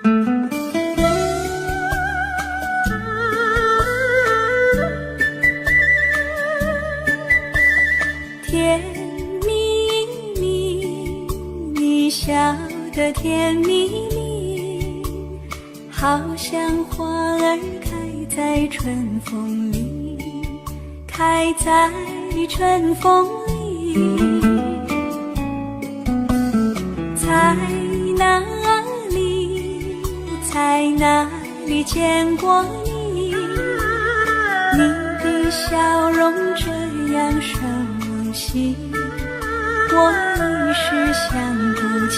甜蜜蜜，你笑得甜蜜蜜，好像花儿开在春风里，开在春风里。在哪里，在哪里见过你？你的笑容这样熟悉，我一时想不起。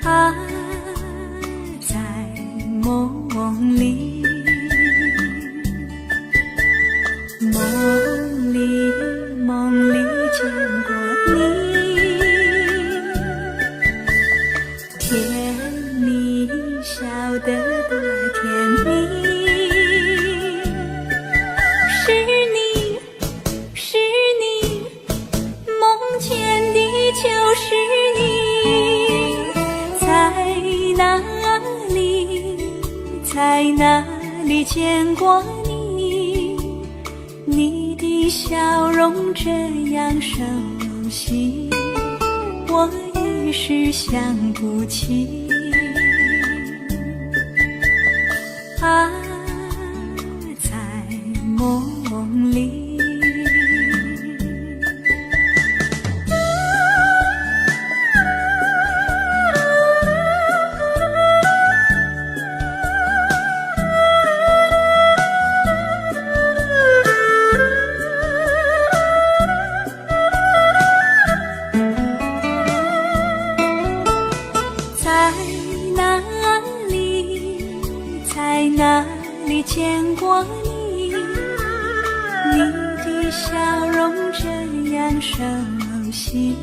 啊，在梦里，梦里见过你，甜蜜笑得多甜蜜。是你，梦见的就是你。在哪里见过你？你的笑容这样熟悉，我一时想不起。啊，在梦里。在哪里见过你？你的笑容这样熟悉，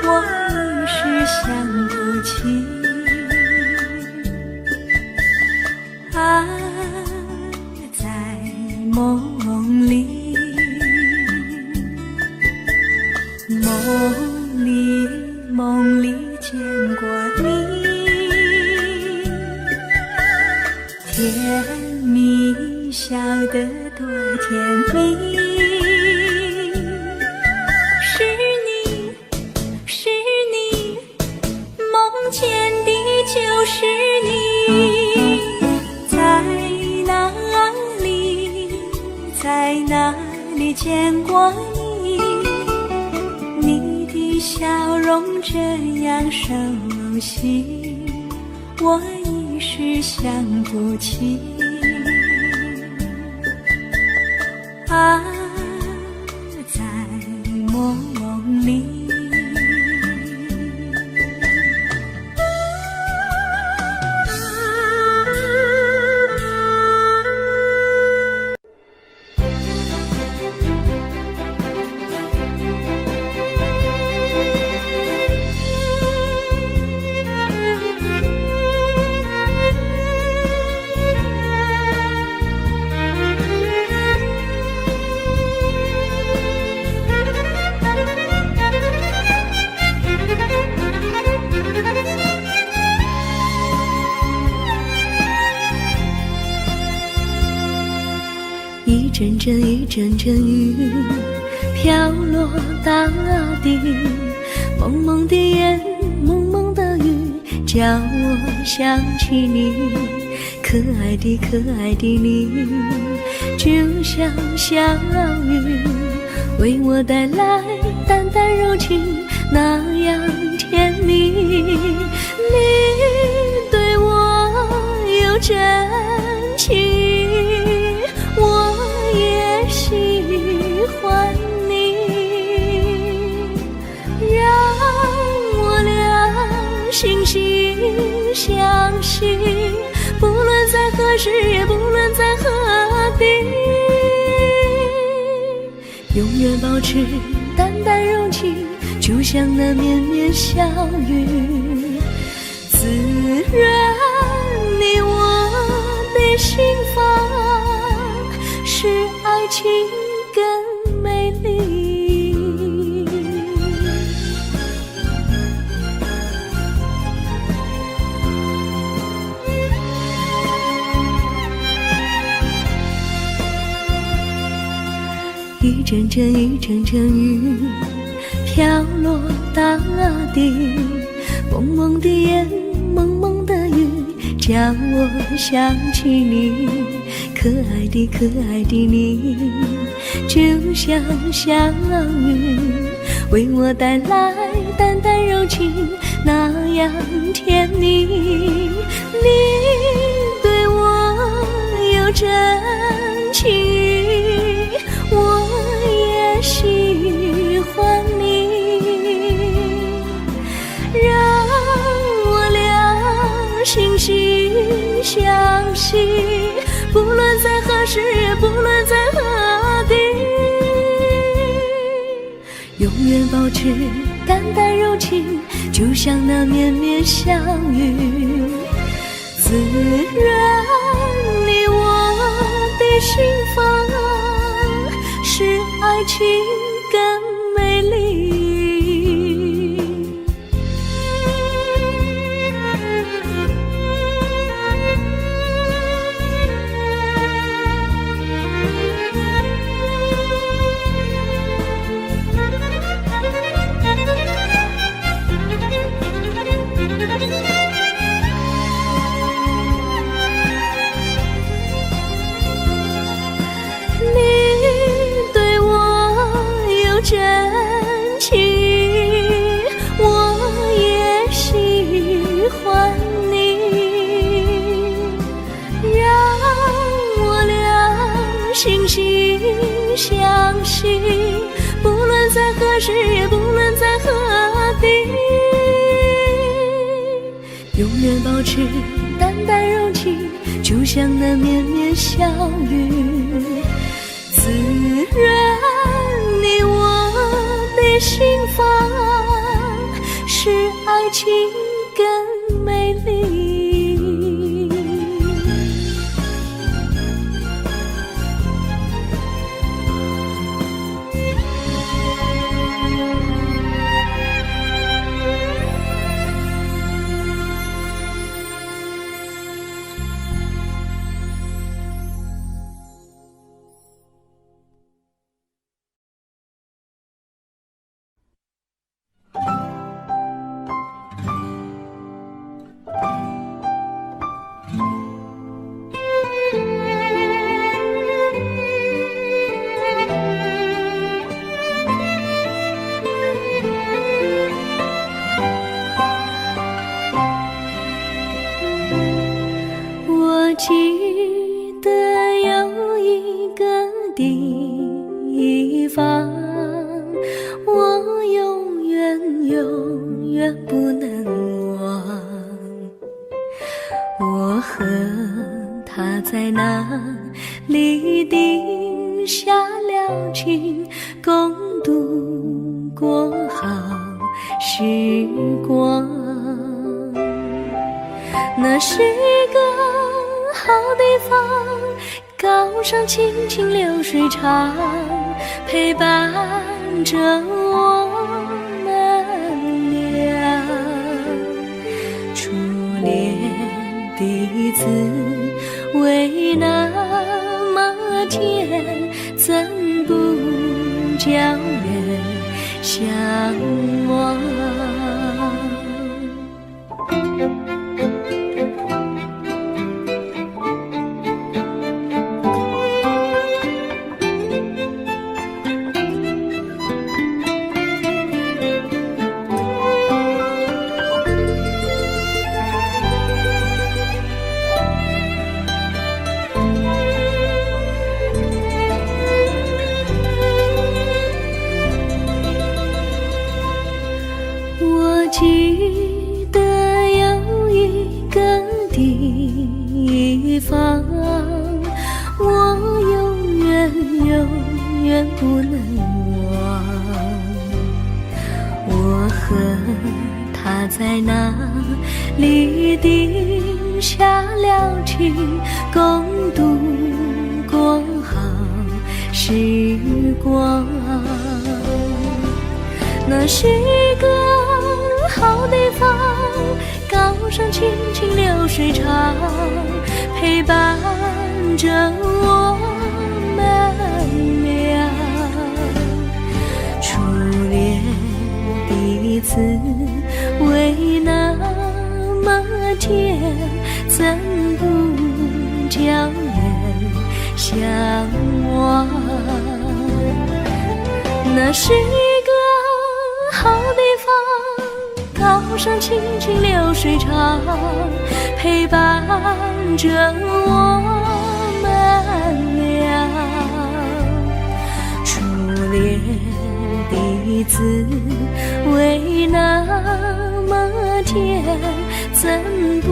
我一时想不起。啊，在梦里，梦里见过你。甜蜜笑得多甜蜜。是你，梦见的就是你。在哪里见过你？你的笑容这样熟悉，我一时想不起。啊，在梦里。一阵阵雨飘落大地，蒙蒙的烟，蒙蒙的雨，叫我想起你。可爱的你，就像小雨，为我带来淡淡柔情，那样甜蜜。你对我有真情，我也喜欢你，让我俩惺惺相惜，不论在何时，也不论在何地，永远保持淡淡柔情，就像那绵绵小雨，滋润你我的心房，使爱情更美丽。阵阵雨，阵阵雨，飘落大地。蒙蒙的烟，蒙蒙的雨，叫我想起你。可爱的可爱的你，就像小雨，为我带来淡淡柔情，那样甜蜜。你对我有真情，我也喜欢你，让我俩惺惺相惜，不论在何时，也不论在何地，永远保持淡淡柔情，就像那绵绵小雨，滋润你我的心房，使爱情更美丽。真情，我也喜欢你，让我俩惺惺相惜，不论在何时，也不论在何地，永远保持淡淡柔情，就像那绵绵小雨，滋润你我的心房，使爱情更美丽。记得有一个地方，我永远不能忘。我和他在那里定下了情，共度过好时光。那是个好地方，高山青青流水长，陪伴着我们俩。初恋的滋味那么甜，怎不叫人向往？记得有一个地方，我永远不能忘。我和他在那里定下了情，共度过好时光。那是个好地方，高山青青流水长，陪伴着我们俩。滋味那么甜，怎不叫人向往？那是一个好地方，高山清清流水长，陪伴着我们俩。初恋的滋味那么甜，怎不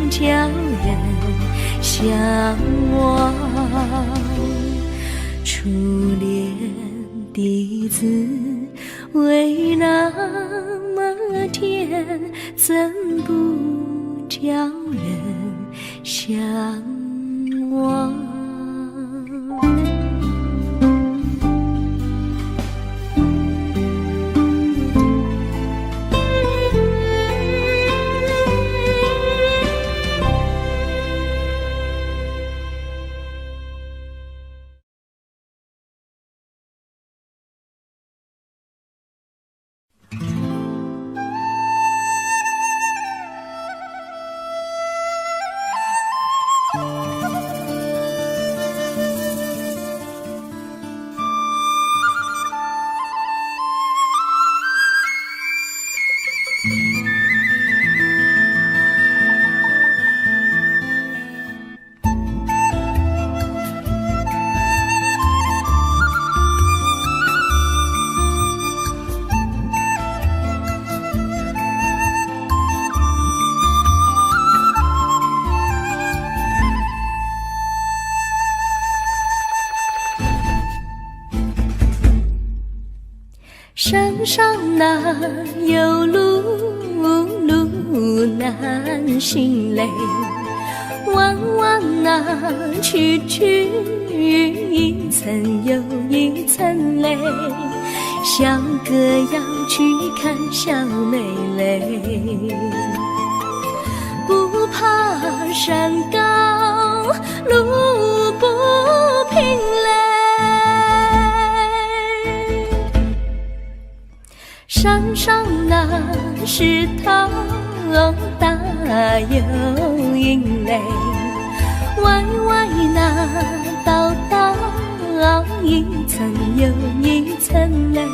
叫人向往？初恋的滋味那么甜，怎不叫人向往？山上哪有路，路难行嘞，弯弯哪曲曲，一层又一层嘞，小哥要去看小妹嘞，不怕山高路不平嘞，山上那石头大又硬嘞，歪歪那道道一层又一层嘞，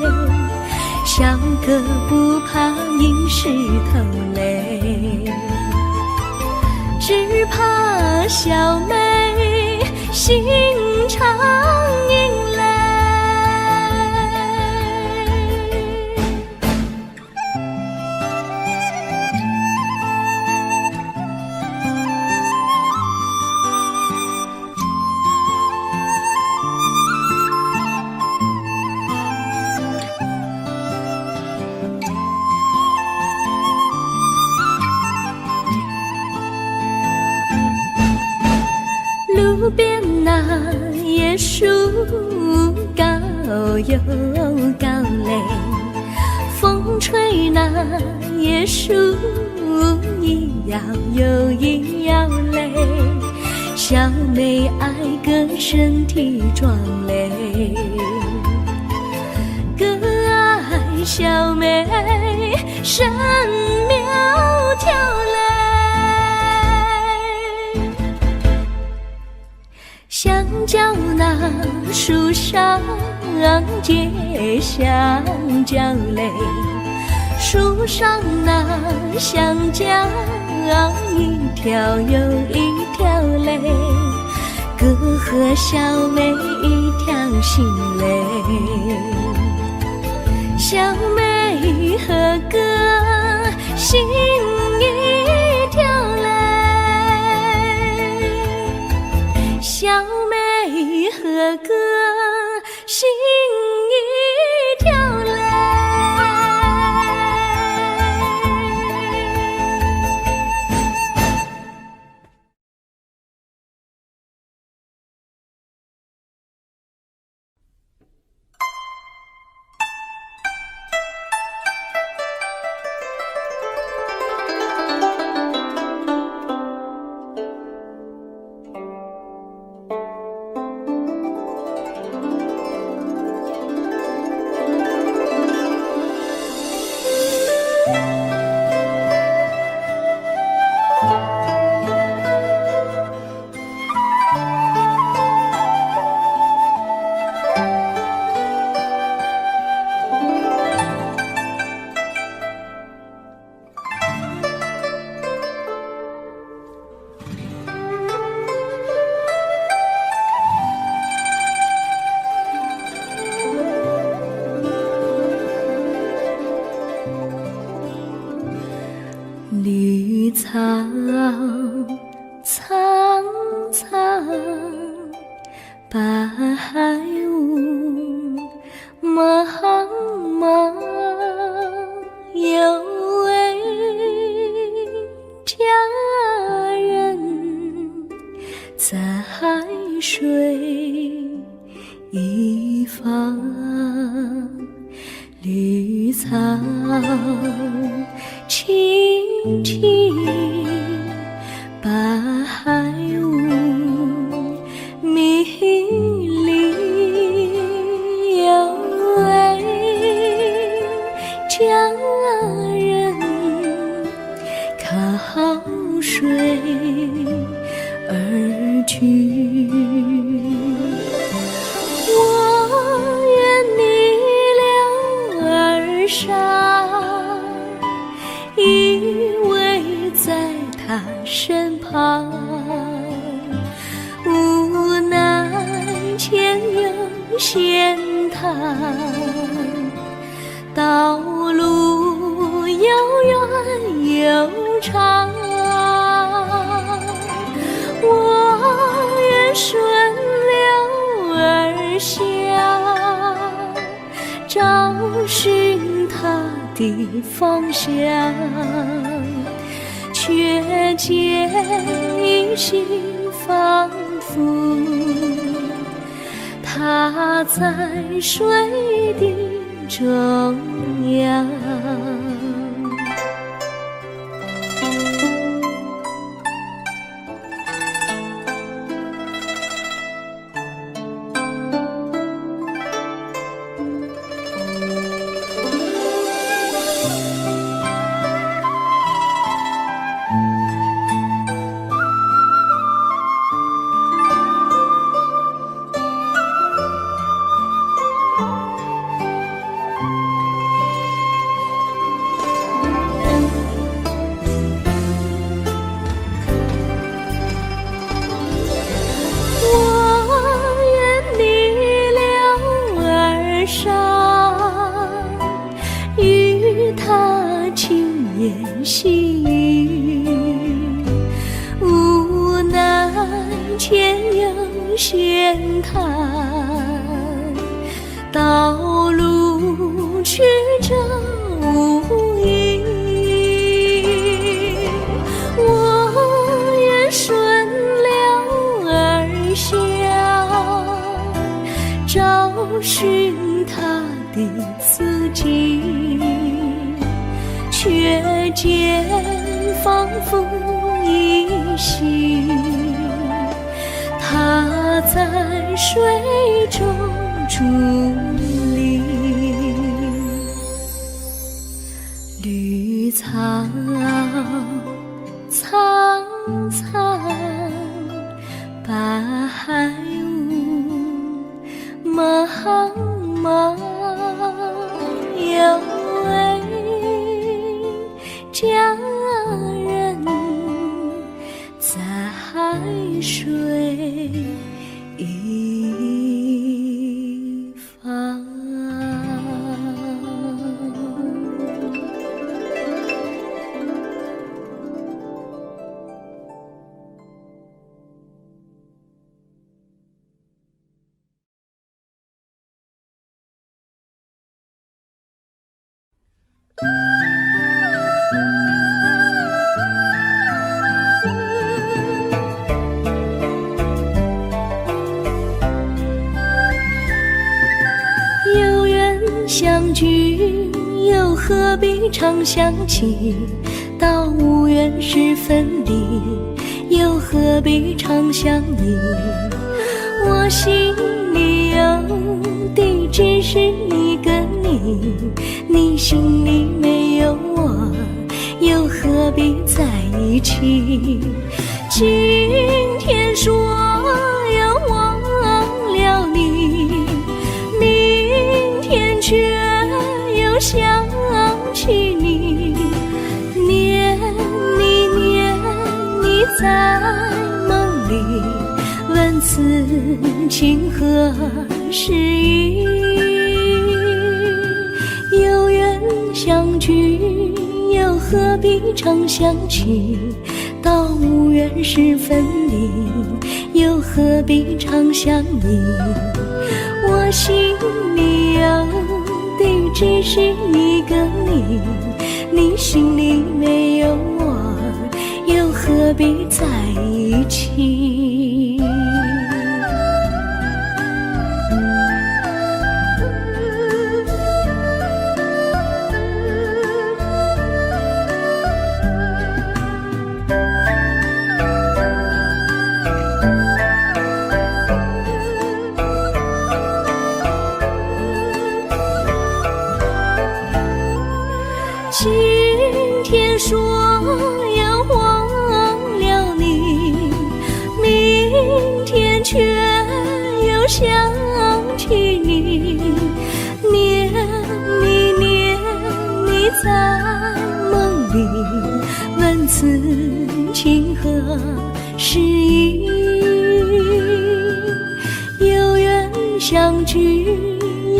小哥不怕硬石头嘞，只怕小妹心肠硬嘞。路边那椰树高又高嘞，风吹那椰树一摇又一摇嘞，小妹爱个身体壮嘞，哥爱小妹身苗条嘞，香蕉那树上结香蕉嘞，树上那香蕉一条又一条嘞，哥和小妹一条心嘞，小妹和哥心一条嘞，小妹和哥心一条嘞。绿草苍苍，白雾茫茫，有位佳人在海水一方，绿草青青，白雾迷离，有位佳人靠水而居。我愿你留儿伤，依偎在他身旁，无奈前有险滩，道路又远又长，我愿顺流而下，找寻他的方向，却见一心仿佛他在水的中央。细雨，无奈前有险滩，道路曲折无依，我愿顺流而下，找寻他的足迹，却见仿佛依稀，他在水中伫立。绿草苍苍，白雾茫茫，有位佳人在海水一方。有缘相聚，又何必常相期？到无缘时分离，又何必常相依？我心里有的只是一个你，你心里没有我，又何必在一起？今天说要忘了你，明天却又想起你，念你在梦里，问此情何时已？有缘相聚，又何何必常想起？到无缘时分离，又何必常想你？我心里有的只是一个你，你心里没有我，又何必在一起？今天说要忘了你，明天却又想起你，念你在梦里，问此情何时已？有缘相聚，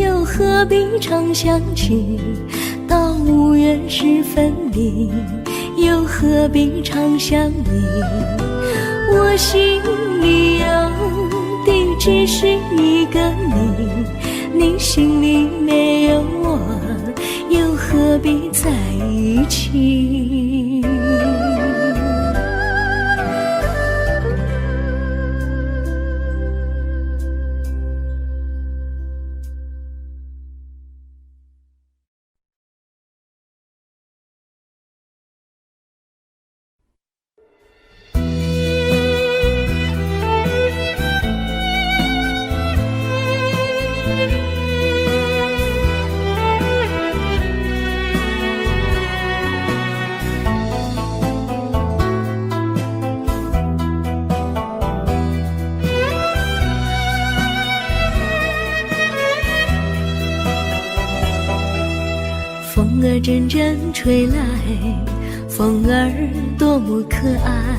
又何必常想起？到无缘时分离，又何必常想你？我心里有的只是一个你，你心里没有我，又何必在一起？风儿阵阵吹来，风儿多么可爱。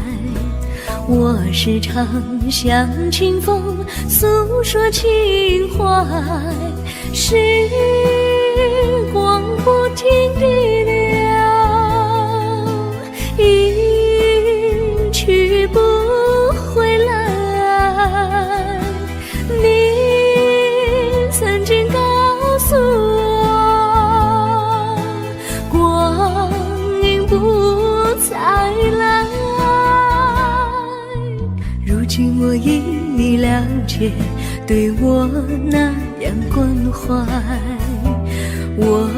我时常向清风诉说情怀，时光不停地流，一去不回来。你曾经告诉我，再来，如今我已了解，对我那样关怀，我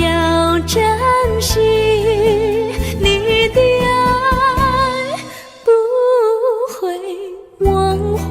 要珍惜你的爱，不会忘怀。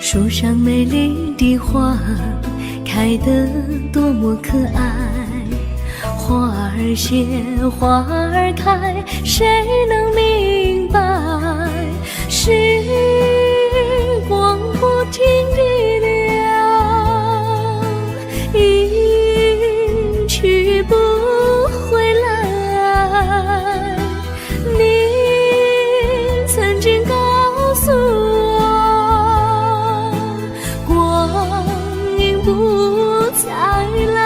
树上美丽的花开得多么可爱，花儿谢，花儿开，谁能明白？时光不停地流，一去不回来。你曾经告诉我，不再来，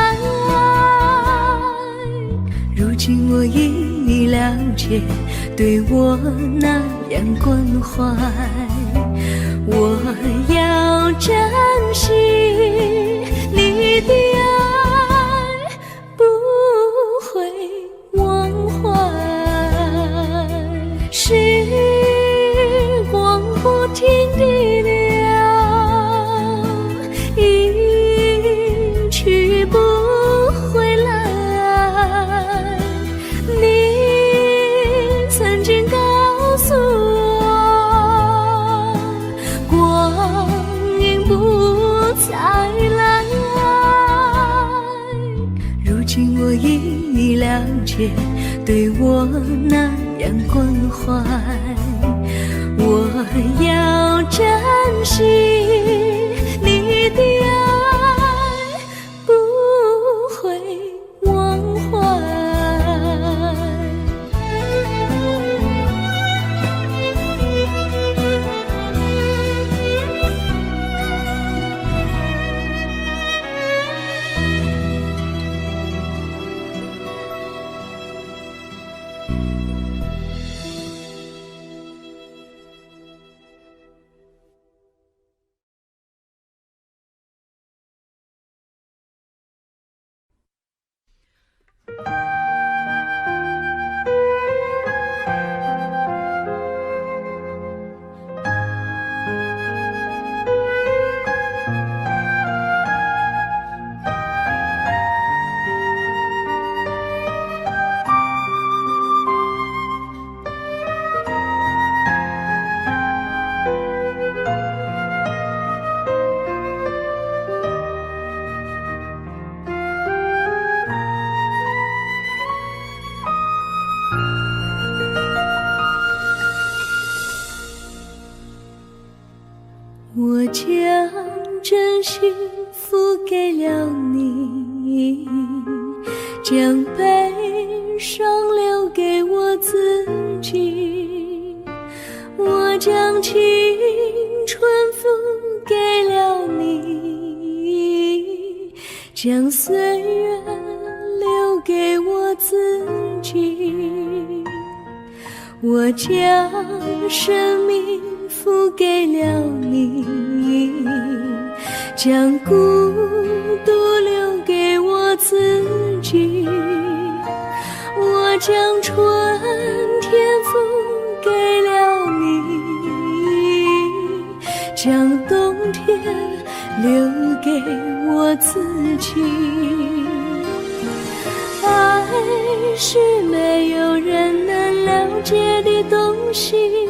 如今我已了解，对我那样关怀，我要珍惜你的爱，不会忘怀。时光不停地流，不回来。你曾经告诉我，光阴不再来，如今我已了解，对我那样关怀，我我要珍惜你的爱，不会忘怀。我将真心付给了你，将悲伤留给我自己。我将青春付给了你，将岁月留给我自己。我将生命付给了你，将孤独留给我自己。我将春天付给了你，将冬天留给我自己。爱是没有人能了解的东西，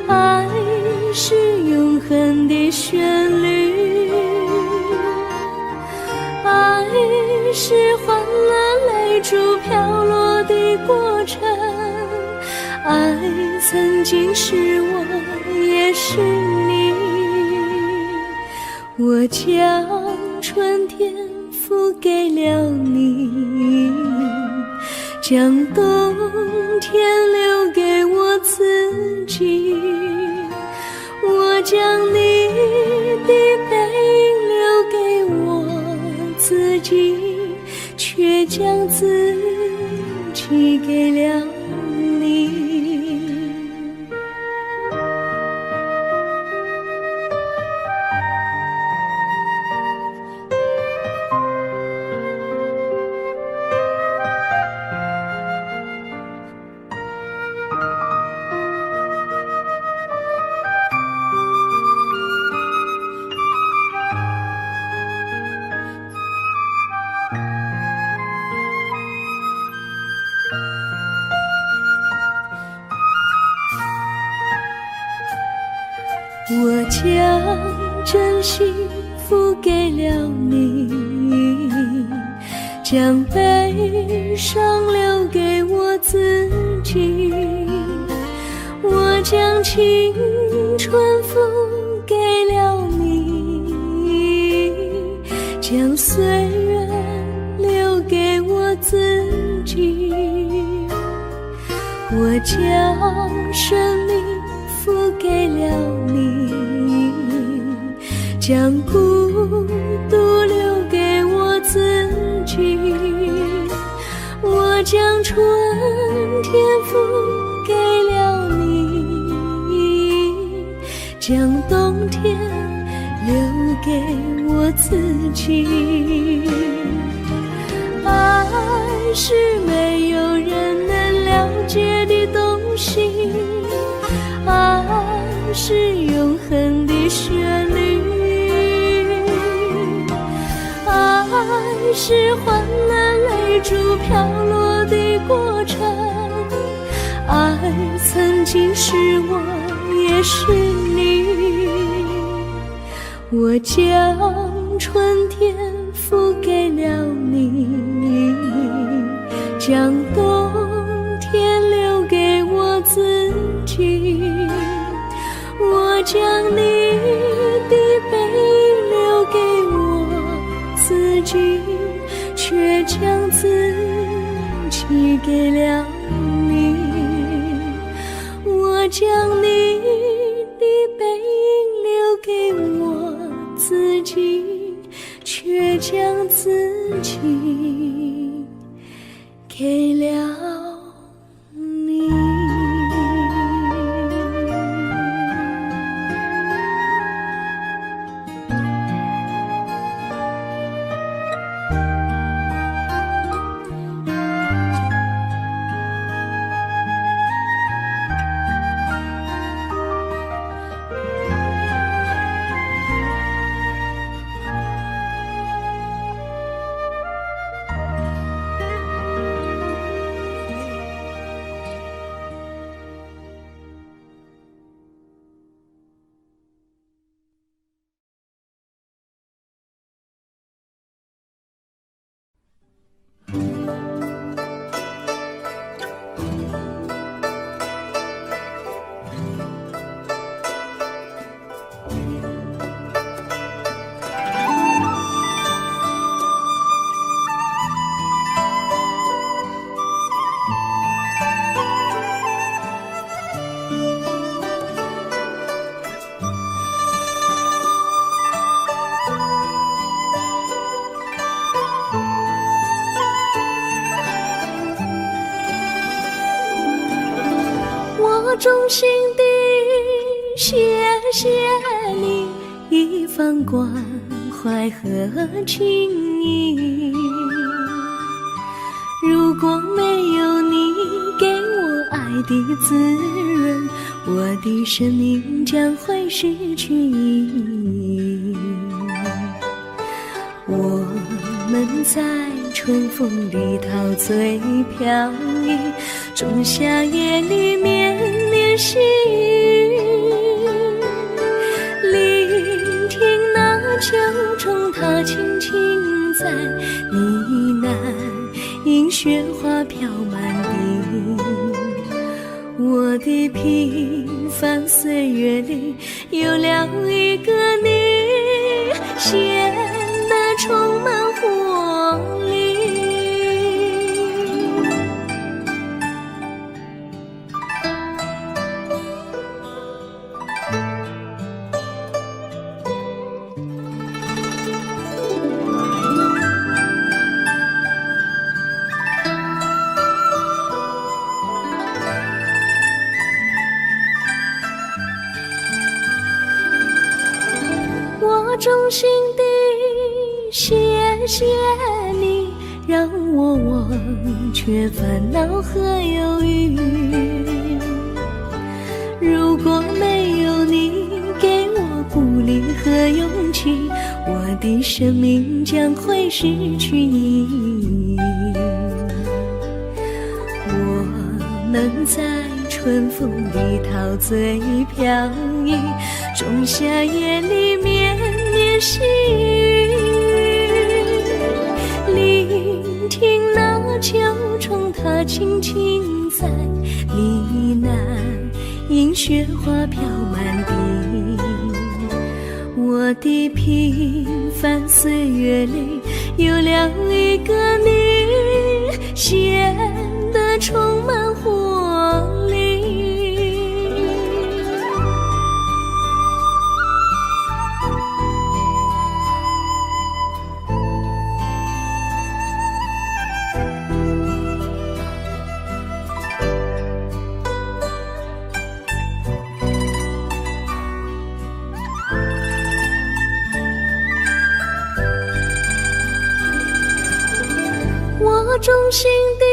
爱是永恒的旋律，爱是换了泪珠飘落的过程，爱曾经是我也是你。我将春天付给了你，将冬天留给我自己。我将你的背影留给我自己，却将自己给了你。我将真心付给了你，将悲伤留给我自己。我将青春付给了你，将岁月留给我自己。我将生命付给了你，将孤独留给我自己。我将春天付给了你，将冬天留给我自己。爱是没有人能了解的东西，爱是永恒的旋律，爱是换了泪珠飘落的过程，爱曾经是我也是你。我将春天付给了你，将冬天留给我自己。将你的背留给我自己，却将自己给了你。我将你的背留给我自己，却将自己给了你。我衷心地谢谢你一番关怀和情谊，如果没有你给我爱的滋润，我的生命将会失去意义。我们在春风里陶醉飘逸，仲夏夜里绵绵细雨，聆听那秋虫它轻轻在呢喃，因雪花飘满地。我的平凡岁月里有了一个你，显得充满活力。我衷心地谢谢你，让我忘却烦恼和忧郁。如果没有你给我鼓励和勇气，我的生命将会失去意义。我们在春风里陶醉飘逸，仲夏夜里绵绵细雨，聆听那秋虫它轻轻在呢喃，因雪花飘满地。我的平凡岁月里有了一个你，显得充满活力。我衷心地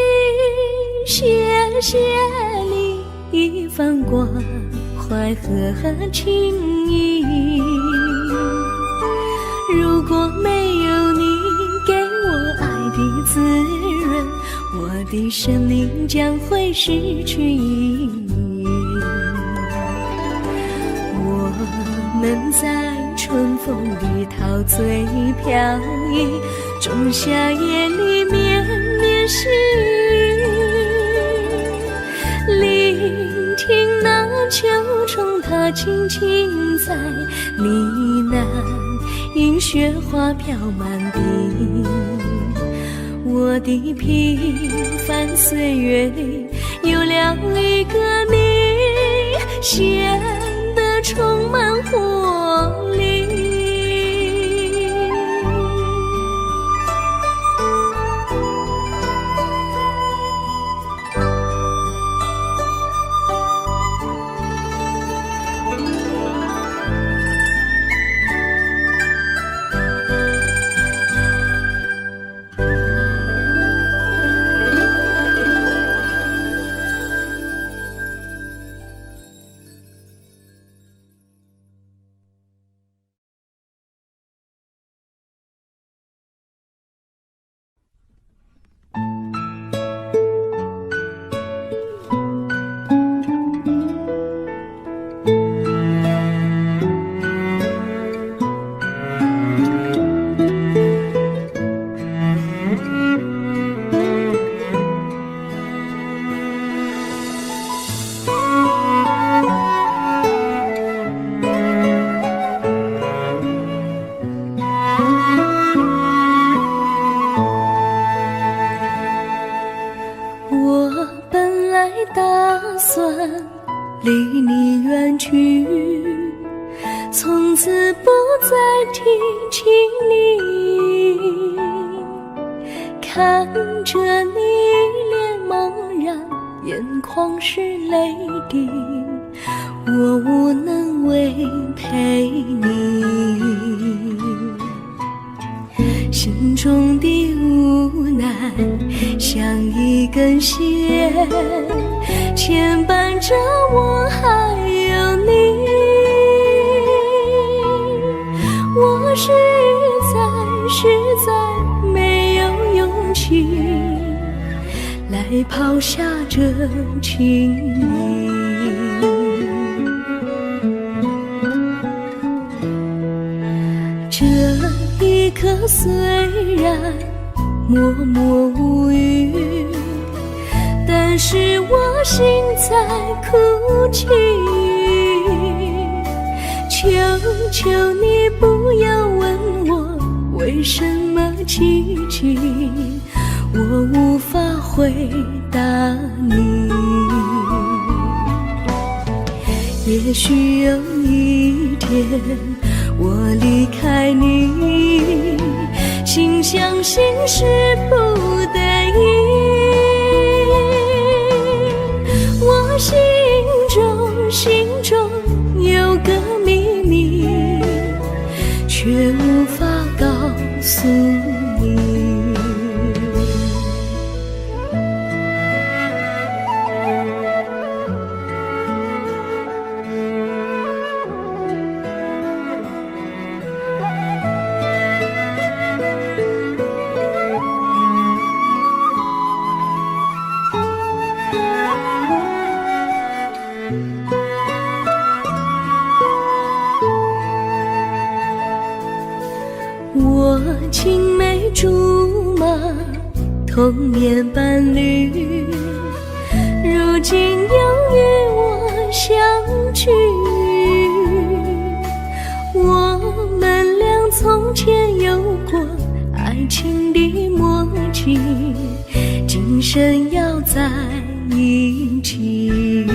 谢谢你一番关怀和情谊，如果没有你给我爱的滋润，我的生命将会失去意义。我们在春风里陶醉飘逸，仲夏夜里绵绵细雨，聆听那秋虫它轻轻在呢喃，因雪花飘满地。我的平凡岁月里有了一个你，显得充满活力。离你远去，从此不再提起你。看着你脸茫然，眼眶是泪滴，我无能为陪你。心中的无奈像一根线，牵绊着我还有你。我实在没有勇气来抛下这情谊。这一刻虽然默默无语，但是我心在哭泣。求求你不要问我为什么奇迹，我无法回答你。也许有一天我离开你，心相信是不得已。我心中有个秘密，却无法告诉你。我青梅竹马，童年伴侣，如今又与我相聚。我们俩从前有过爱情的默契，今生要在一起。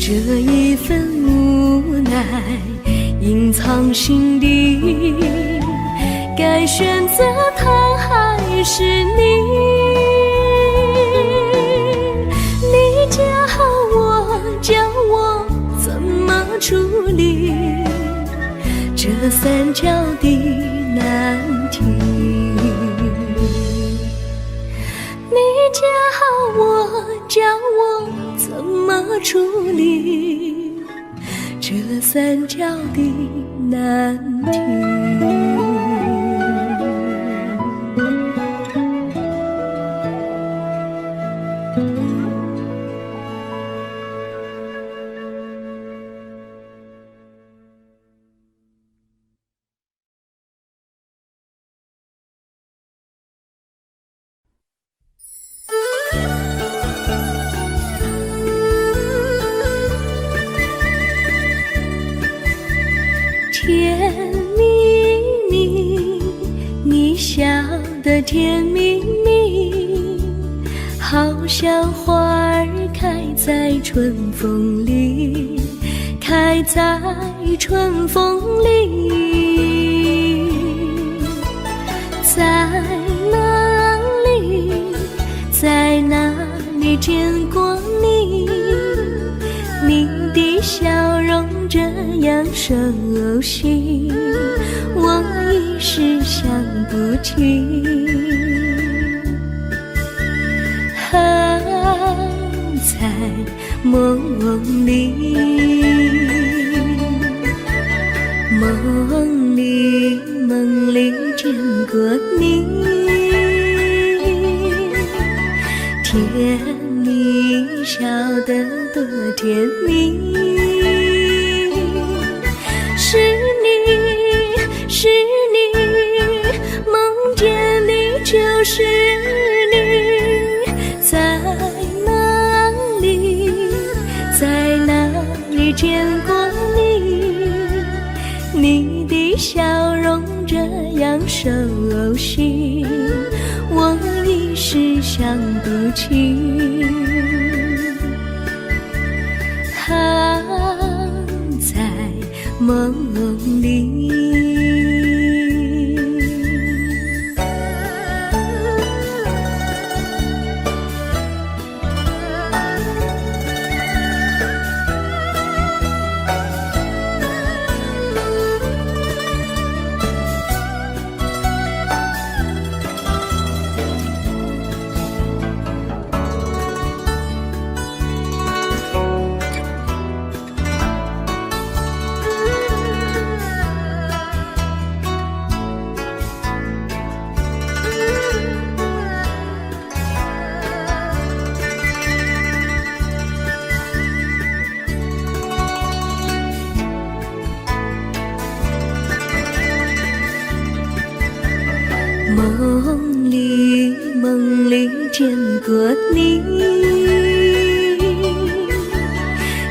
这一份无奈隐藏心底，该选择他还是你？你教我怎么处理这三角的难题？你教我怎么处理这三角的难题？的甜蜜蜜，好像花儿开在春风里，开在春风里。在哪里，在哪里见过你？你的笑容这样熟悉，我一时想不起。在梦里，梦里见过你，甜蜜笑得多甜蜜。是你，是你，梦见你就是你。在哪里，在哪里见过你？你的笑容这样熟悉，我一时想不起。在梦里。梦里见过你，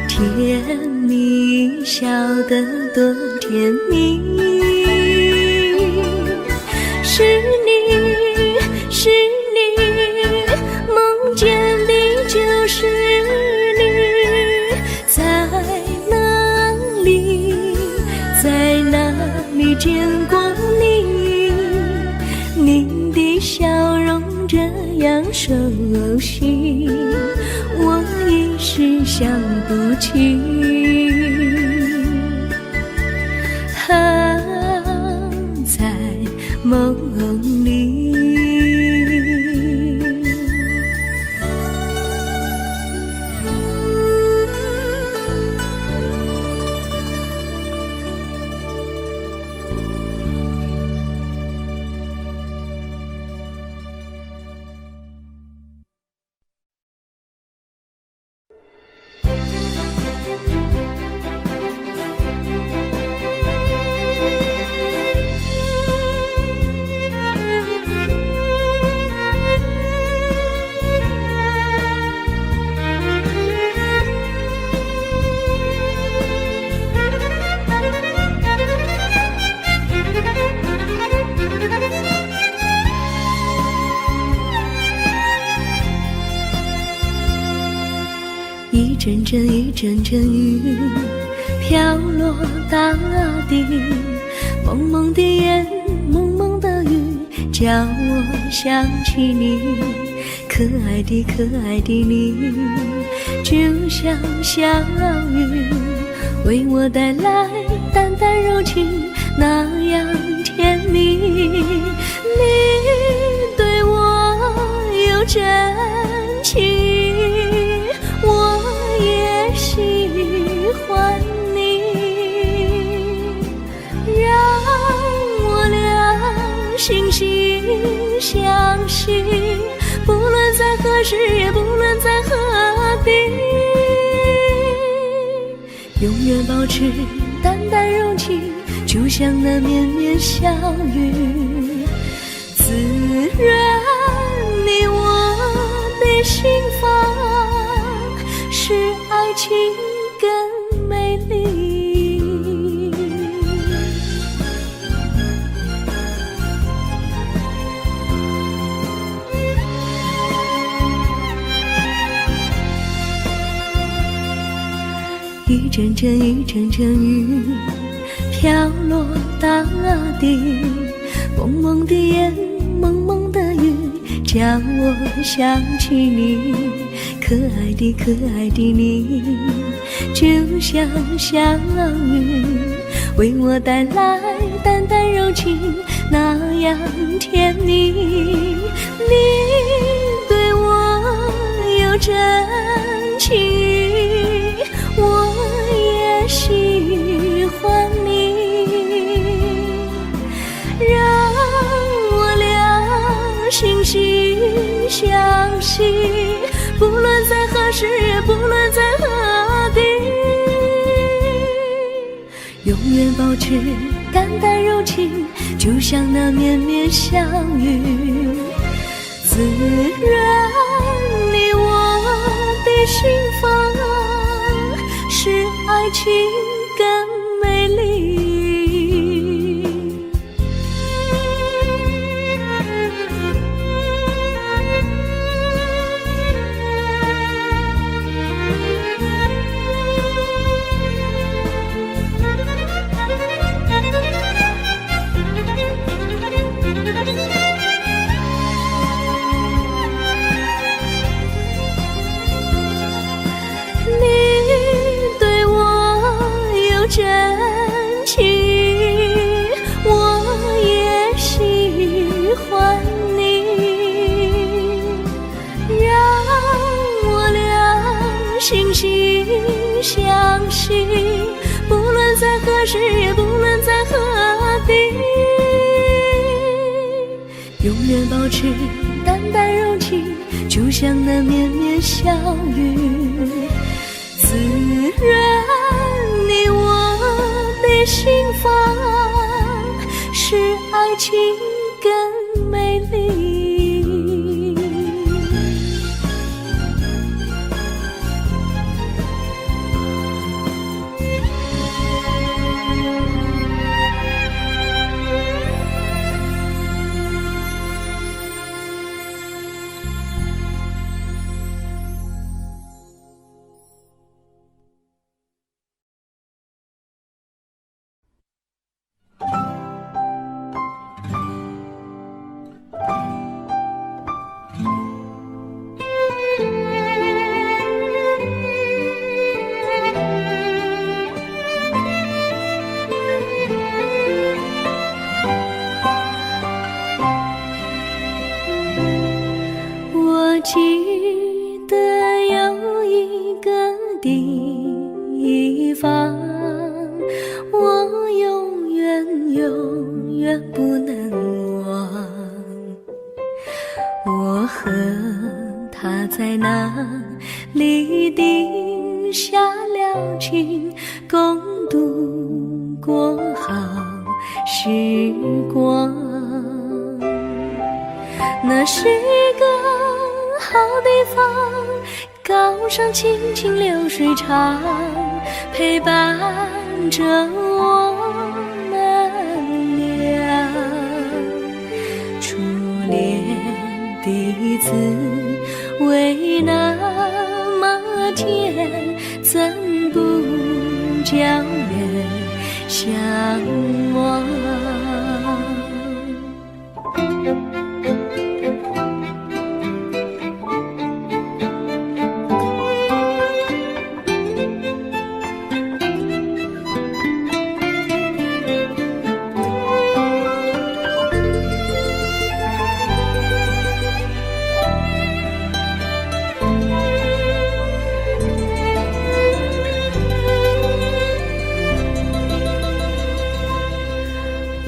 甜蜜笑得多甜蜜。是你，是你，梦见的就是你。在哪里，在哪里见过你？你的笑容这样熟悉，我一时想不起。在梦里。一阵阵一阵阵雨飘落大地，蒙蒙的烟，蒙蒙的雨，叫我想起你。可爱的可爱的你，就像小雨，为我带来淡淡柔情，那样甜蜜。你对我有真情，我也喜欢你，让我俩惺惺相惜，不论在何时，也不论在何地，永远保持淡淡柔情，就像那绵绵小雨，滋润你我的心房，使爱情更美丽。阵雨，阵阵雨，飘落大地。蒙蒙的烟，蒙蒙的雨，叫我想起你。可爱的可爱的你，就像小雨，为我带来淡淡柔情，那样甜蜜。你对我有真情，我也喜欢你，让我俩惺惺相惜，不论在何时，也不论在何地，永远保持淡淡柔情，就像那绵绵小雨，滋润你我的心房，使爱情更美丽。真情，我也喜欢你，让我俩惺惺相惜，不论在何时，也不论在何地，永远保持淡淡柔情，就像那绵绵小雨，滋润你我的心房，使爱情更美丽。记得有一个地方，我永远不能忘。我和他在那里定下了情，共度过好时光。那是个好地方，高山青青流水长，陪伴着我们俩。初恋的滋味那么甜，怎不叫人向往？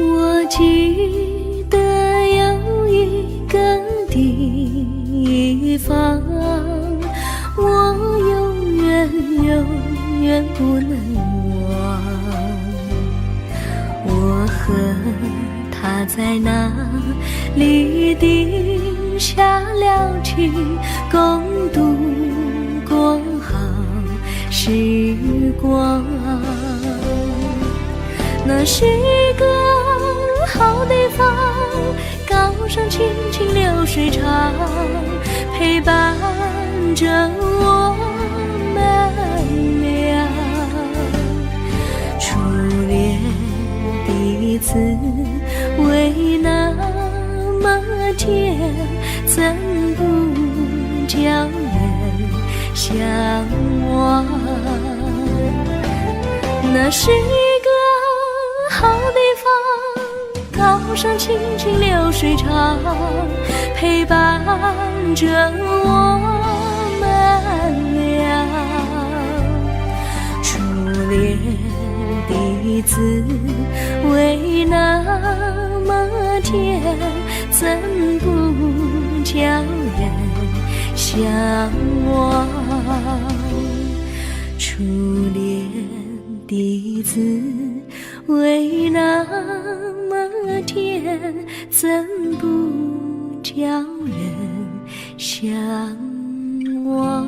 我记得有一个地方，我永远不能忘。我和他在那里定下了情，共度过好时光。那是个好地方，高山青青流水长，陪伴着我们俩。天，怎不叫人向往？那是一个好地方，高山青青流水长，陪伴着我们俩。初恋的滋味那么甜，怎不叫人向往？初恋的滋味那么甜，怎不叫人向往？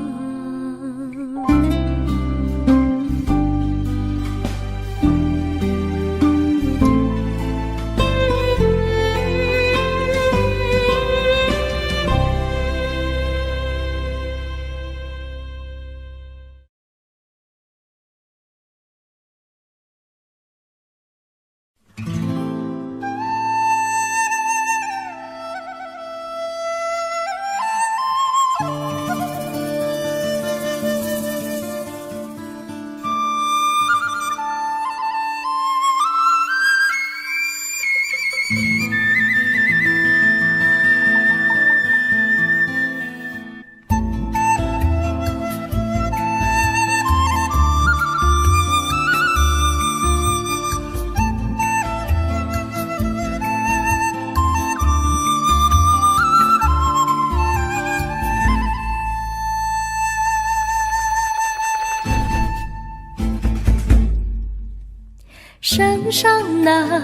山上哪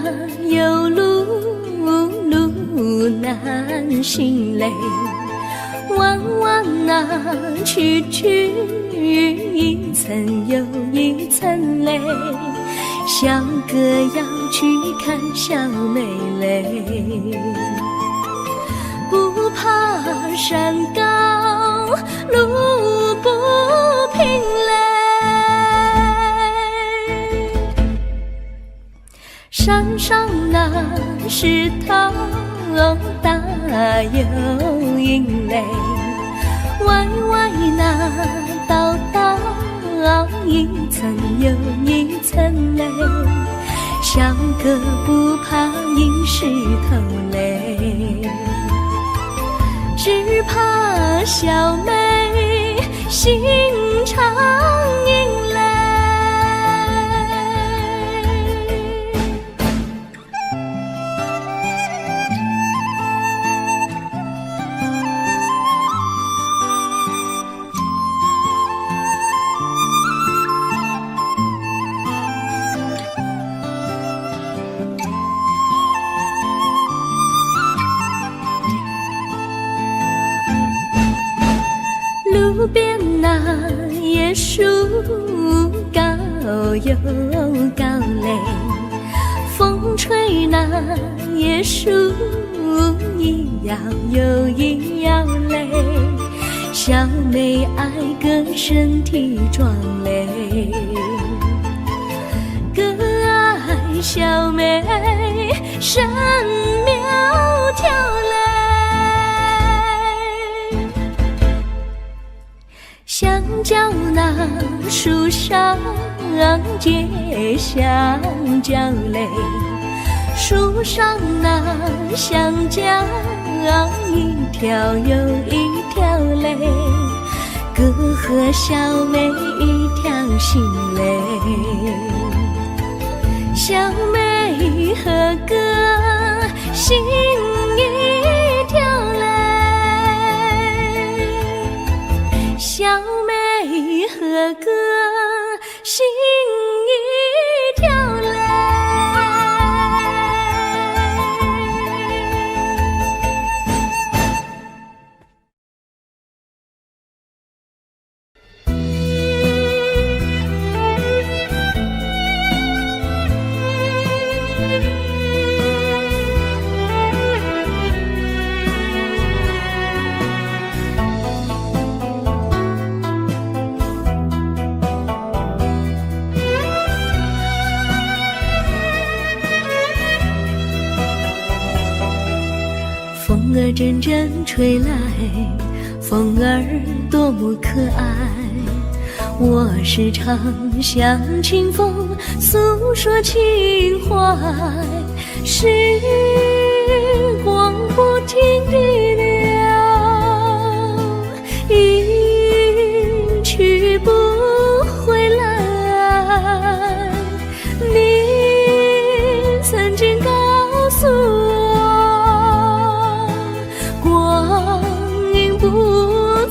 有路，路难行嘞，弯弯哪曲曲，一层又一层嘞，小哥要去看小妹嘞，不怕山高路不平嘞，山上那石头大又硬嘞，歪歪那道道一层又一层嘞，小哥不怕硬石头嘞，只怕小妹心肠硬嘞。路边那椰树高又高嘞，风吹那椰树一摇又一摇嘞，小妹爱个身体壮嘞，哥爱小妹身苗条嘞，香蕉那树上结香蕉嘞，树上那香蕉一条又一条嘞，哥和小妹一条心嘞，小妹和哥心一条嘞，小妹和哥心一条嘞。风儿阵阵吹来，风儿多么可爱。我时常向清风诉说情怀，时光不停地流，一去不回来。你曾经告诉我，光阴不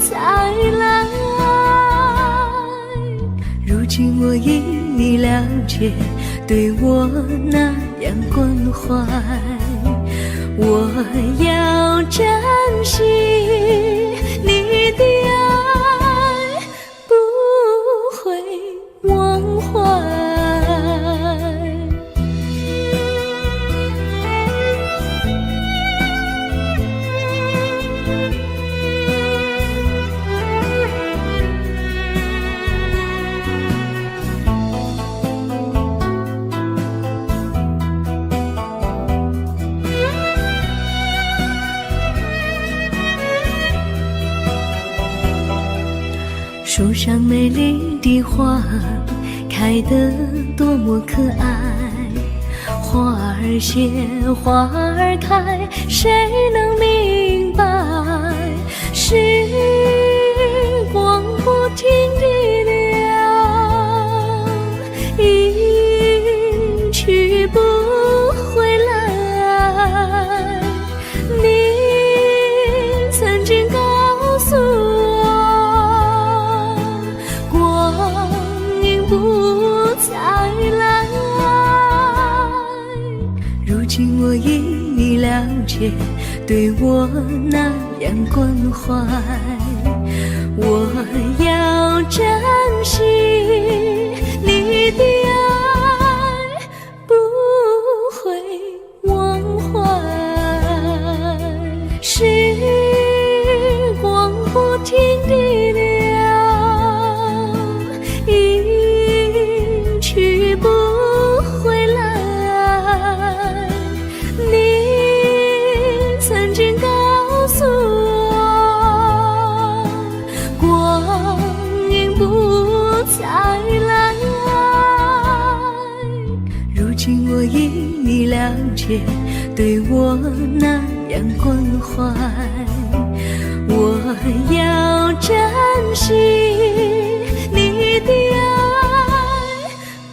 再来。如今我已了解，对我那样关怀，我要珍惜你的爱，不会忘怀。树上美丽的花开得多么可爱，花儿谢，花儿开，谁能明白？时光不停地流，一去不回来。你曾经告诉我，不再来。如今我已了解，对我那样关怀，我要珍惜你的爱，不会忘怀。时光不停地流，去不回来。你曾经告诉我，光阴不再来。如今我已了解，对我那样关怀，我要珍惜你的爱，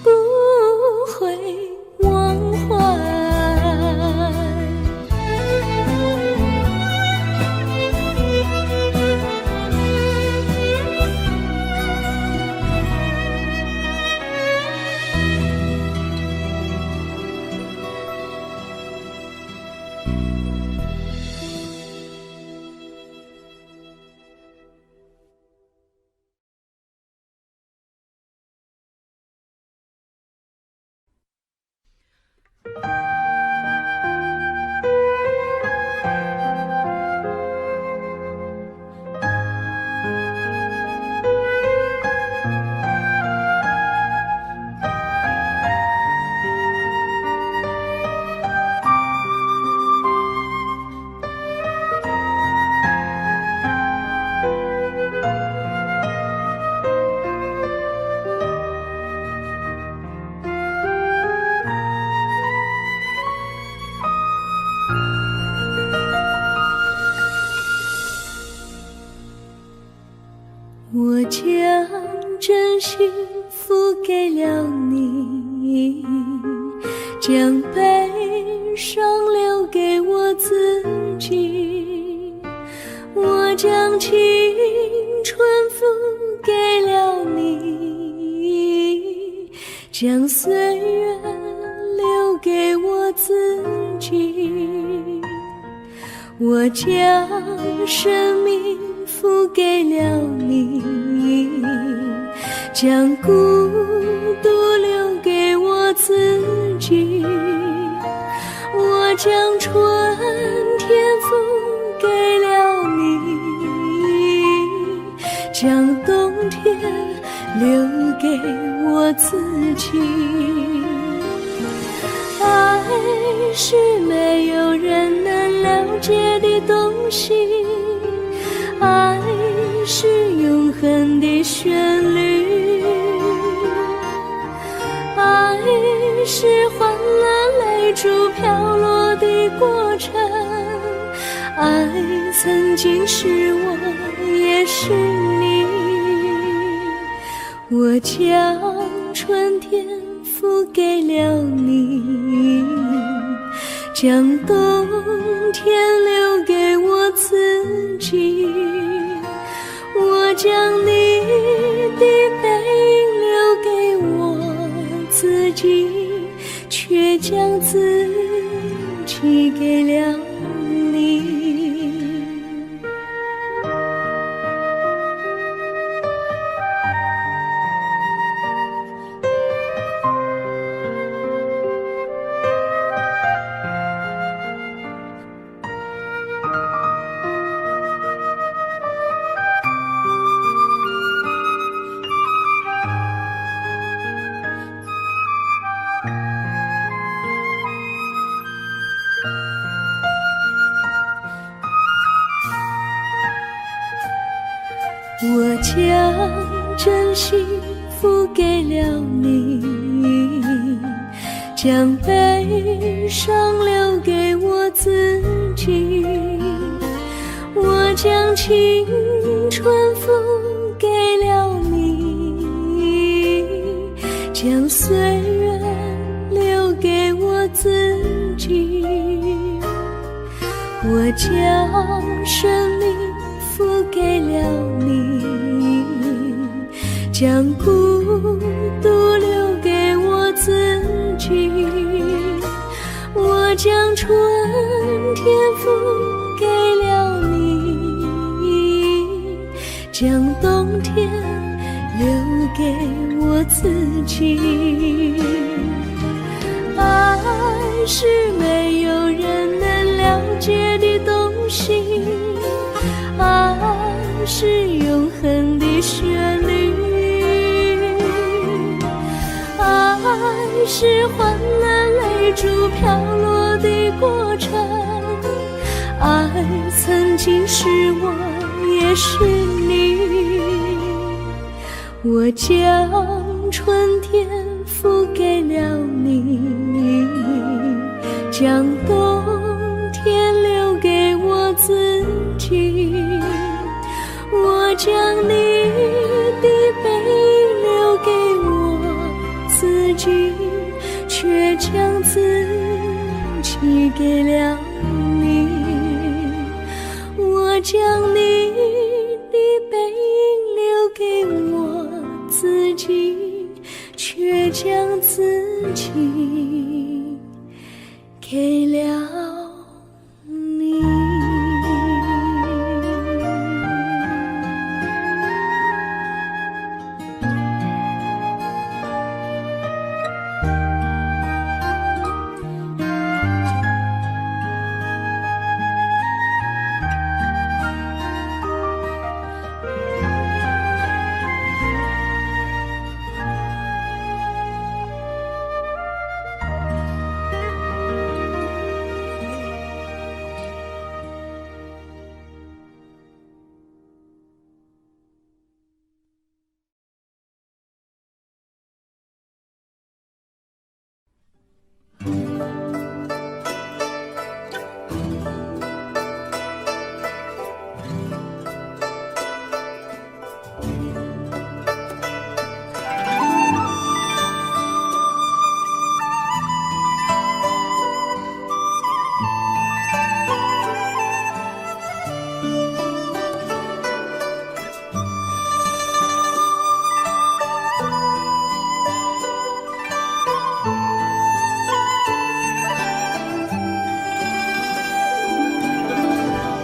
不会忘怀。我将真心付给了你，将悲伤留给我自己。我将青春付给了你，将岁月留给我自己。我将生命付给了你，将孤独留给我自己。我将春天付给了你，将冬天留给我自己。爱是没有人能了解解的东西。爱是永恒的旋律，爱是换了泪珠飘落的过程，爱曾经是我也是你。我将春天付给了你，将冬天留给我自己。我将你的背影留给我自己，却将自己给了你。我将真心付给了你，将悲伤留给我自己。我将青春付给了你，将岁月留给我自己。我将生命付给了你，将孤独留给我自己。我将春天付给了你，将冬天留给我自己。爱是没有人能了解的东西，爱是永恒的旋律，爱是换了泪珠飘落的过程，爱曾经是我也是你。我将春天付给了你，将冬天留给我自己。我将你的背影留给我自己，却将自己给了你。我将你的背影留给我自己，却将自己给了你。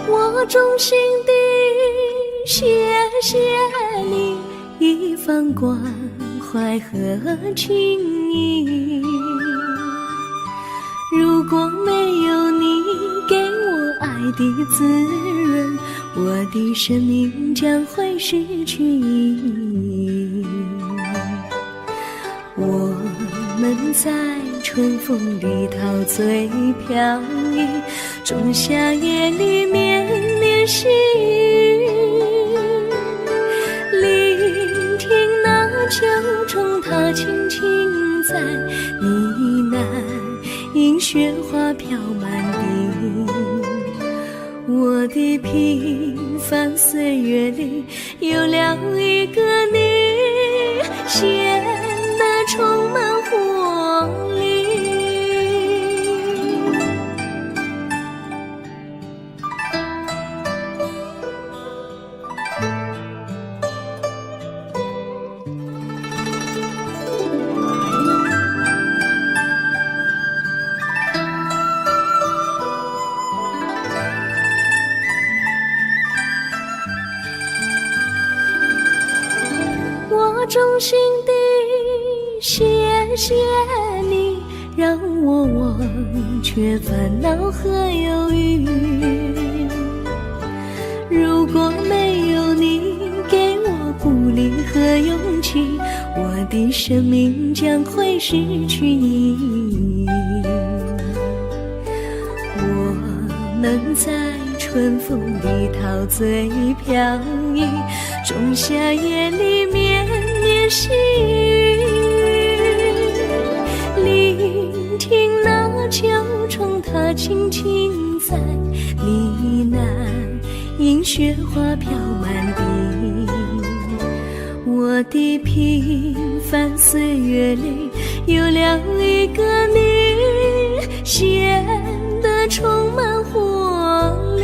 我衷心地谢谢你一番关怀和情谊，如果没有你给我爱的滋润，我的生命将会失去意义。我们在春风里陶醉飘逸，仲夏夜里绵绵细雨，聆听那秋虫它轻轻在呢喃，映雪花飘满地。我的平凡岁月里有了一个你，显得充满活力。我衷心地谢谢你，让我忘却烦恼和忧郁。如果没有你给我鼓励和勇气，我的生命将会失去意义。我们在春风里陶醉飘逸，仲夏夜里绵绵细雨，聆听那秋虫它轻轻在呢喃，映雪花飘满地。我的平凡岁月里有了一个你，显得充满活力。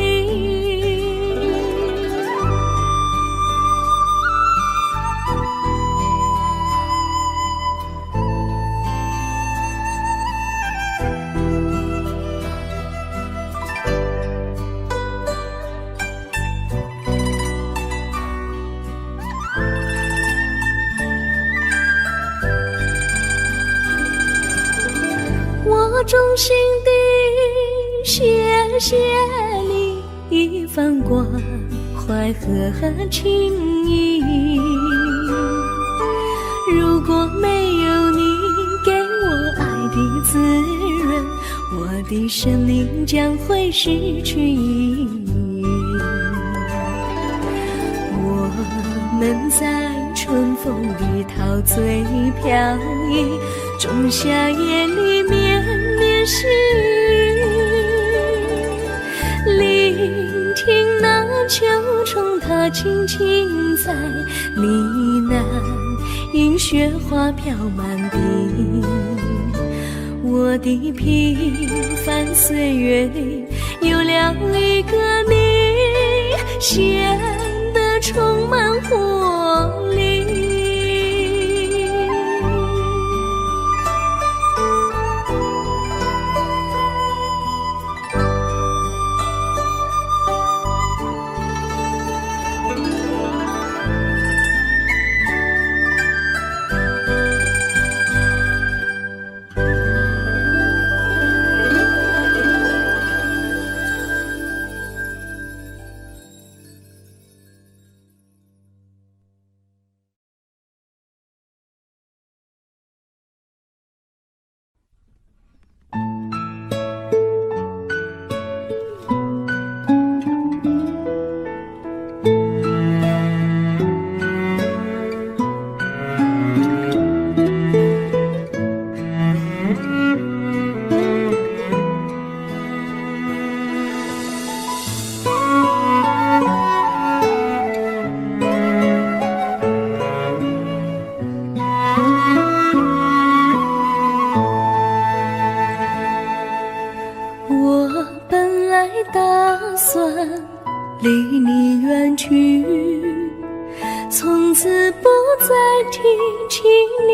我衷心地谢谢你一番关怀和情谊。如果没有你给我爱的滋润，我的生命将会失去意义。我们在春风里陶醉飘逸，仲夏夜里绵绵细雨，聆听那秋虫它轻轻在呢喃，映雪花飘满地。我的平凡岁月里有了一个你，显得充满活力。离你远去，从此不再提起你。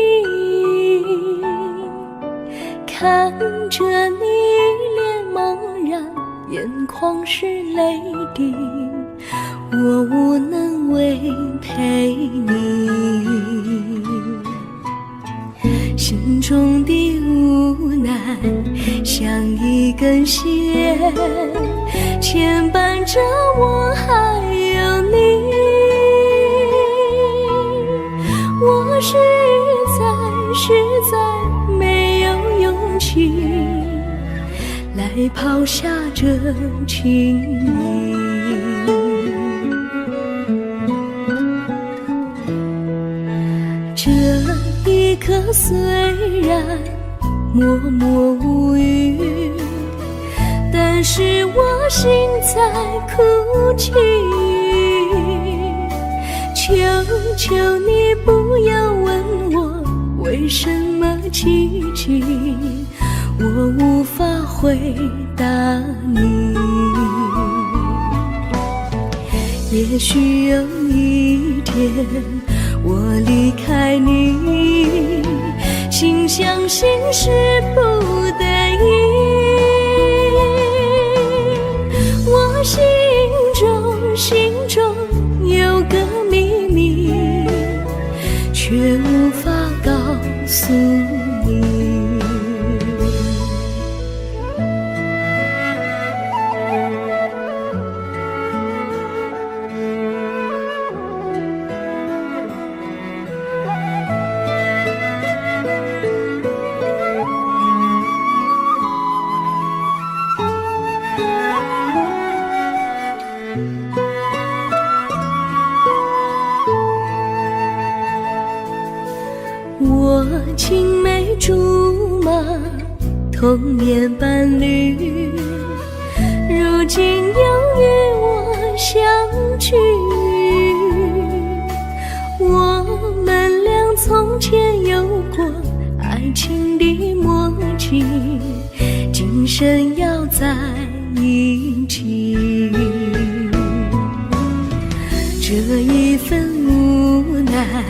看着你一脸茫然，眼眶是泪滴，我无能为陪你。心中的无奈像一根线，牵绊着我还有你。我实在没有勇气来抛下这情意。这一刻虽然默默无语，但是我心在哭泣。求求你不要问我为什么寂静，我无法回答你。也许有一天我离开你，心相信是不得已。我心中有个秘密，却无法告诉你。我青梅竹马，童年伴侣，如今又与我相聚。我们俩从前有过爱情的默契，今生要在一起。这一份无奈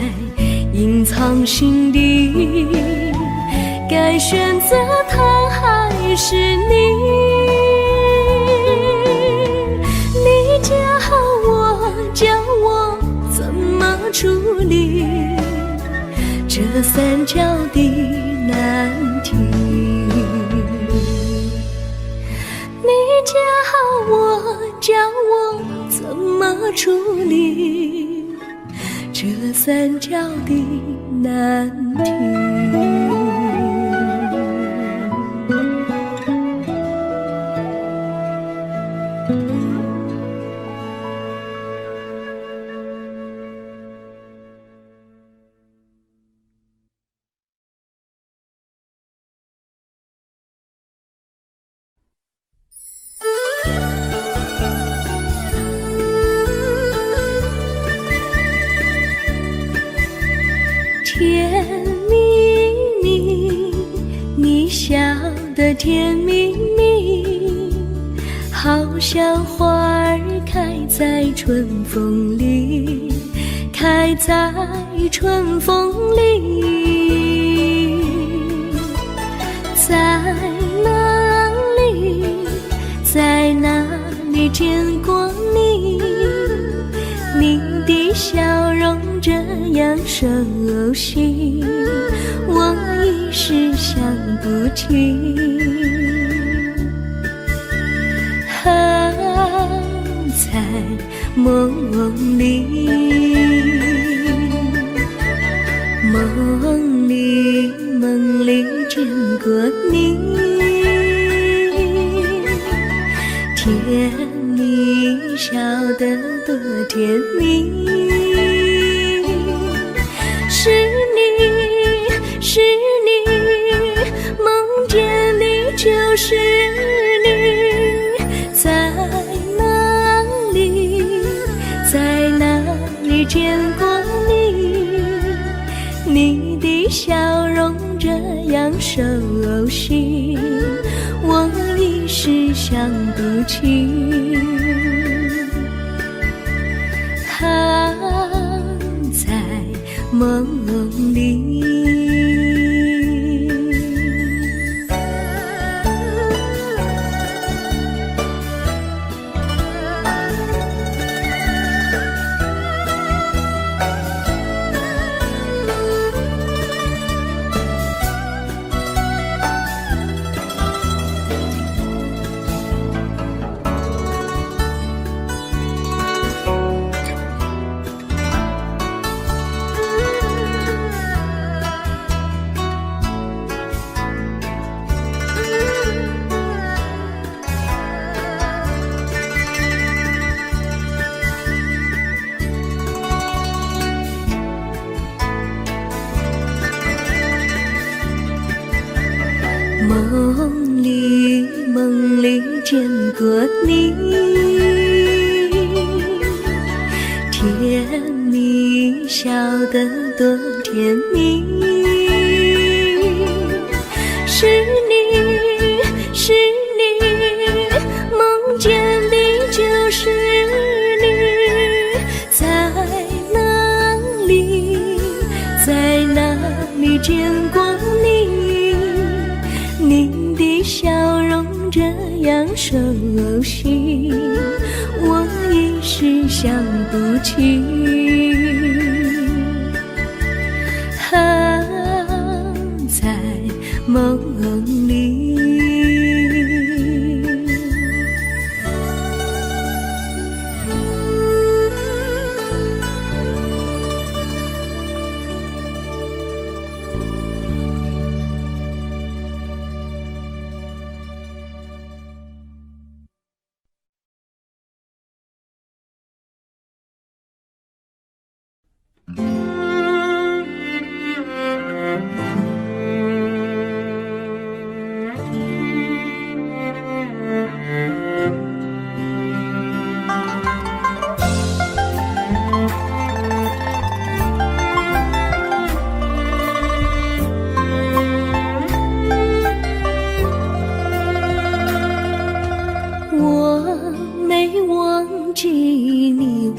隐藏心底，该选择他还是你？你教我怎么处理这三角的难题？你教我怎么处理这三角的难题？甜蜜蜜，你笑得甜蜜蜜，好像花儿开在春风里，开在春风里。在哪里，在哪里见过你？你的笑容这样熟悉，我一时想不起。在梦里，梦里见过你，甜蜜笑得多甜蜜。是你，梦见你就是你，在哪里见过你？你的笑容这样熟悉，我一时想不起。在梦里。梦里见过你，甜蜜笑得多甜蜜。是你，是你，梦见的就是你，在哪里，在哪里见过你？你的笑容这样熟悉，我一时想不起。在梦里。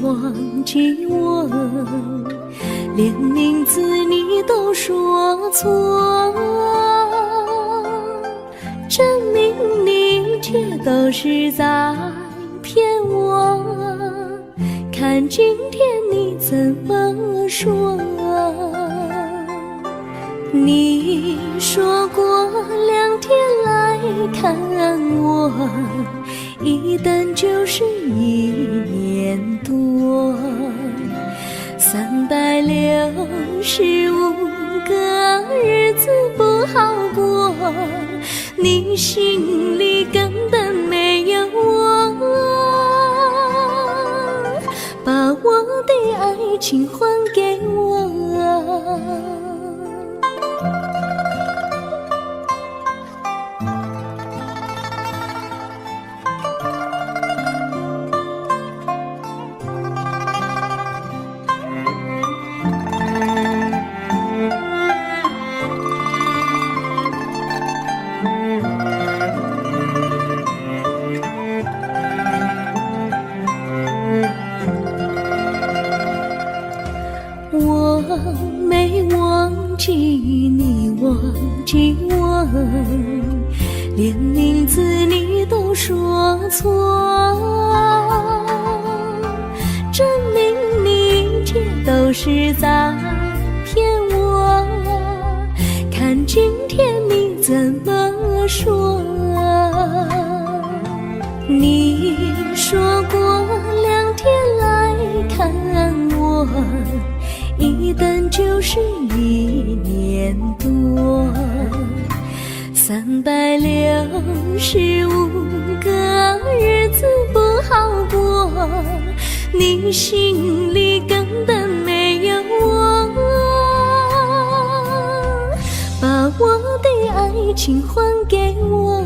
忘记我，连名字你都说错，证明你一切都是在骗我。看今天你怎么说？你说过2天来看我，一等就是1年多，365个日子不好过，你心里根本没有我，把我的爱情还给我。我没忘记你，忘记我，连名字你都说错，证明你一切都是在骗我。看今天你怎么说？你说过2天来看我，一等就是1年多，365个日子不好过，你心里根本没有我，把我的爱情还给我。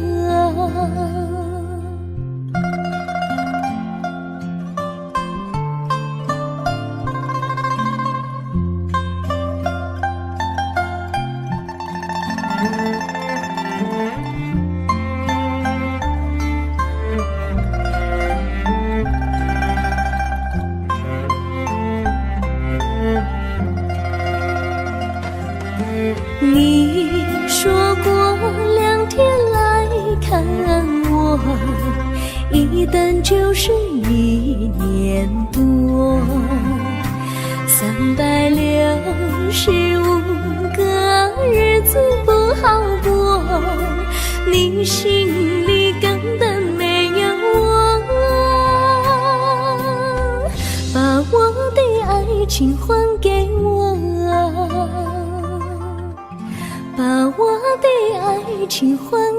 你说过2天来看我，一等就是1年多，365个日子不好过，你心里根本没有我，把我的爱情还给我，把我的爱情还